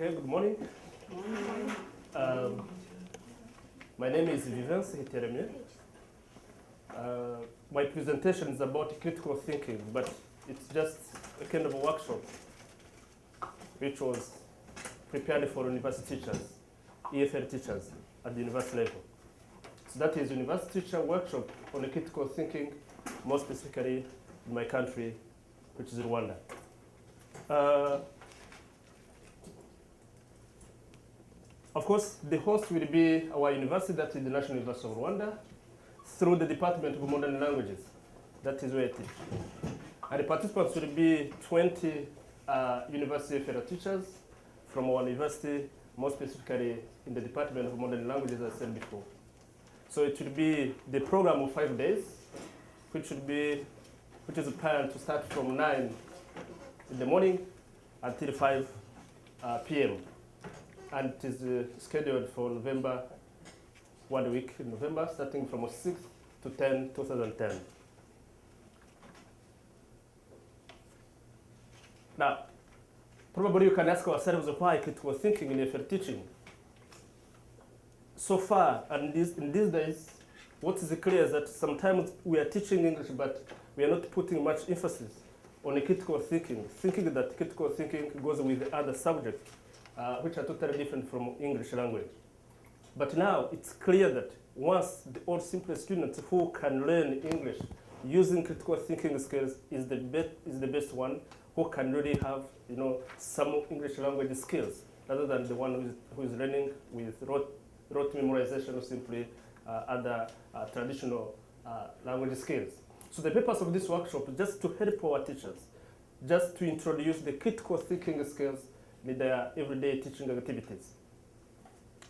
Okay, good morning. Um, my name is Vivens Hitiyaremye. My presentation is about critical thinking, but it's just a kind of a workshop which was prepared for university teachers, EFL teachers at the university level. So that is university teacher workshop on critical thinking, more specifically in my country, which is Rwanda. Of course, the host will be our university, that is the National University of Rwanda, through the Department of Modern Languages. That is where I teach. And the participants will be 20 university fellow teachers from our university, more specifically in the Department of Modern Languages, as I said before. So it will be the program of 5 days, which is planned to start from 9 in the morning until 5 p.m. And it is scheduled for November, 1 week in November, starting from 6th to 10, 2010. Now, probably you can ask ourselves why critical thinking in EFL teaching. So far, and in these days, what is clear is that sometimes we are teaching English, but we are not putting much emphasis on critical thinking that critical thinking goes with other subjects, which are totally different from English language. But now it's clear that once all simple students who can learn English using critical thinking skills is the best one, who can really have some English language skills, rather than the one who is learning with rote memorization or simply other traditional language skills. So the purpose of this workshop is just to help our teachers, just to introduce the critical thinking skills in their everyday teaching activities.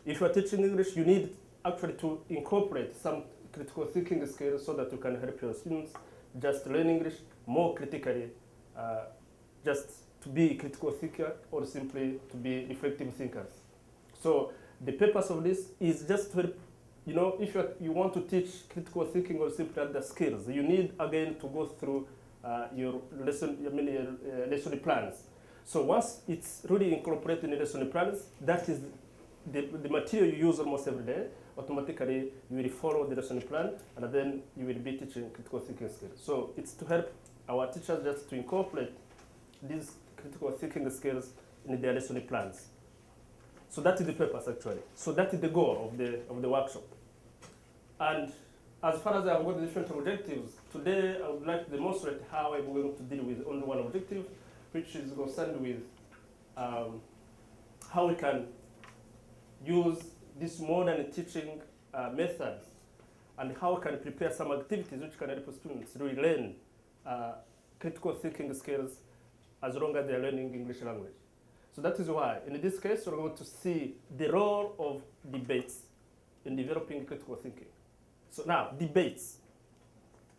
If you are teaching English, you need actually to incorporate some critical thinking skills so that you can help your students just learn English more critically, just to be critical thinker or simply to be reflective thinkers. So the purpose of this is just to help, if you want to teach critical thinking or simply other skills, you need again to go through your lesson plans. So once it's really incorporated in the lesson plans, that is the material you use almost every day, automatically you will follow the lesson plan, and then you will be teaching critical thinking skills. So it's to help our teachers just to incorporate these critical thinking skills in their lesson plans. So that is the purpose actually. So that is the goal of the workshop. And as far as I have got the different objectives, today I would like to demonstrate how I'm going to deal with only one objective, which is concerned with how we can use these modern teaching methods and how we can prepare some activities which can help students really learn critical thinking skills as long as they are learning English language. So that is why, in this case, we're going to see the role of debates in developing critical thinking. So now, debates.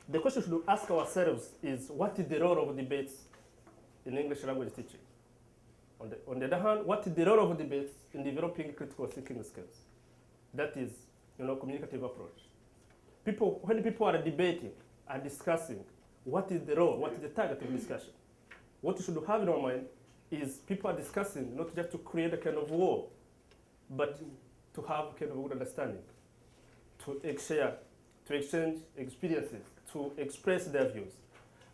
The question we should ask ourselves is, what is the role of debates in English language teaching? On the other hand, what is the role of debates in developing critical thinking skills? That is, communicative approach. When people are debating and discussing, what is the role, what is the target of discussion? What you should have in our mind is people are discussing not just to create a kind of war, but to have a kind of good understanding, to exchange experiences, to express their views.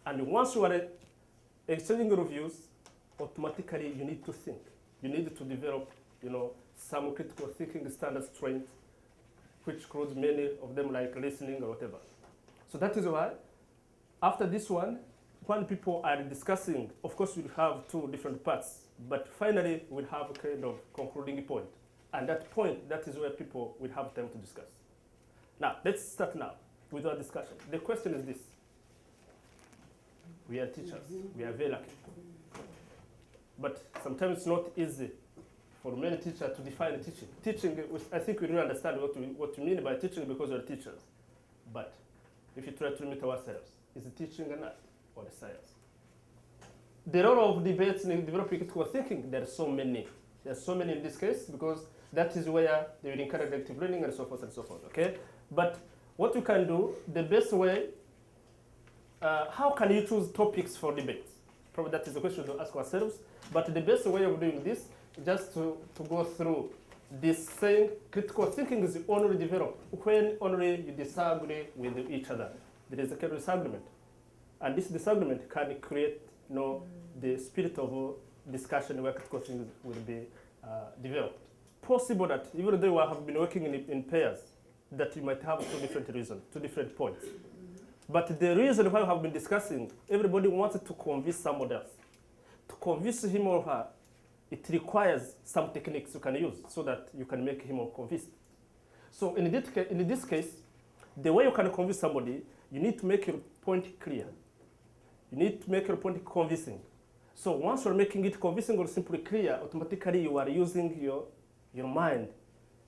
And once you are exchanging your views, automatically you need to think. You need to develop, some critical thinking standard strength, which includes many of them like listening or whatever. So that is why, after this one, when people are discussing, of course we'll have two different parts, but finally we'll have a kind of concluding point. And that point, that is where people will have time to discuss. Now, let's start now with our discussion. The question is this. We are teachers, we are very lucky. But sometimes it's not easy for many teachers to define teaching. Teaching, I think we really understand what you mean by teaching because we're teachers. But if you try to limit ourselves, is it teaching an art or a science? The role of debates in developing critical thinking, there are so many. There are so many in this case because that is where they will encourage active learning and so forth, okay? But what you can do, the best way, how can you choose topics for debates? Probably that is the question to ask ourselves. But the best way of doing this just to go through this saying, critical thinking is only developed when only you disagree with each other. There is a kind of disagreement. And this disagreement can create the spirit of discussion where critical thinking will be developed. Possible that even though you have been working in pairs, that you might have two different reasons, two different points. But the reason why we have been discussing, everybody wants to convince someone else. To convince him or her, it requires some techniques you can use so that you can make him or convinced. So in this case, the way you can convince somebody, you need to make your point clear. You need to make your point convincing. So once you're making it convincing or simply clear, automatically you are using your mind.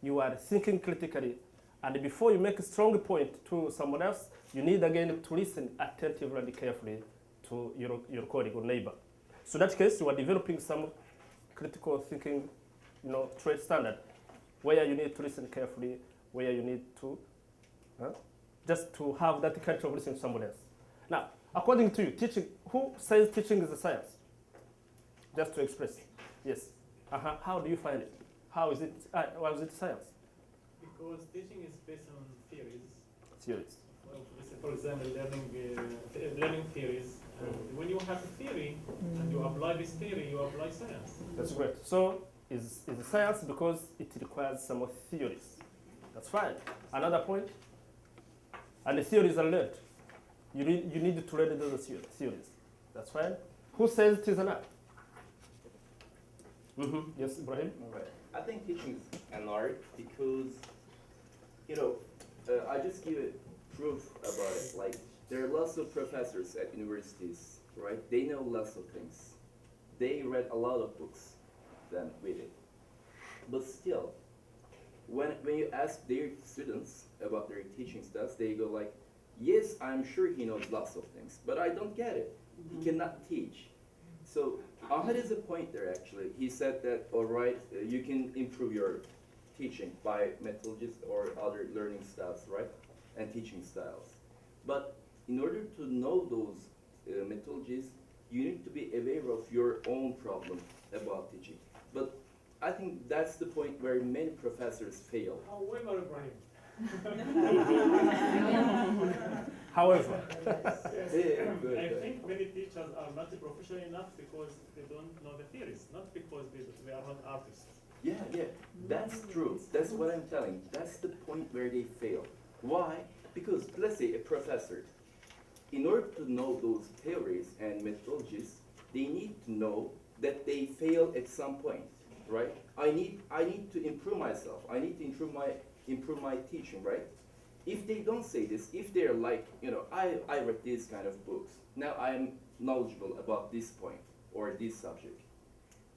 You are thinking critically. And before you make a strong point to someone else, you need again to listen attentively and carefully to your colleague or neighbor. So in that case, you are developing some critical thinking, trait standard, where you need to listen carefully, where you need to just to have that kind of listening to someone else. Now, according to you, teaching, who says teaching is a science? Just to express. Yes. How do you find it? Why is it science? Because teaching is based on theories. Theories. For example, learning theories. And when you have a theory and you apply this theory, you apply science. That's great. So it's a science because it requires some theories. That's fine. Another point. And the theories are learned. You need to learn those theories. That's fine. Who says it is an art? Yes, Ibrahim? All right. I think teaching is an art because, I just give it proof about it. Like, there are lots of professors at universities, right? They know lots of things. They read a lot of books than we did. But still, when you ask their students about their teaching styles, they go like, yes, I'm sure he knows lots of things, but I don't get it. He cannot teach. So Ahmed is a point there, actually. He said that, all right, you can improve your teaching by methodologies or other learning styles, right? And teaching styles. But in order to know those methodologies, you need to be aware of your own problem about teaching. But I think that's the point where many professors fail. However, Ibrahim. However. I think many teachers are not professional enough because they don't know the theories, not because they are not artists. Yeah, that's true. That's what I'm telling. That's the point where they fail. Why? Because let's say a professor, in order to know those theories and methodologies, they need to know that they fail at some point, right? I need to improve myself. I need to improve my teaching, right? If they don't say this, if they're like, I read these kind of books, now I'm knowledgeable about this point or this subject,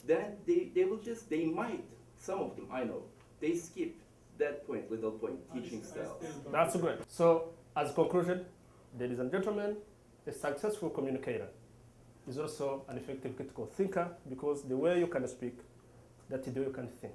then they might, some of them I know, they skip that point, little point, teaching styles. That's great. So, as a conclusion, ladies and gentlemen, a successful communicator is also an effective critical thinker because the way you can speak, that's the way you can think.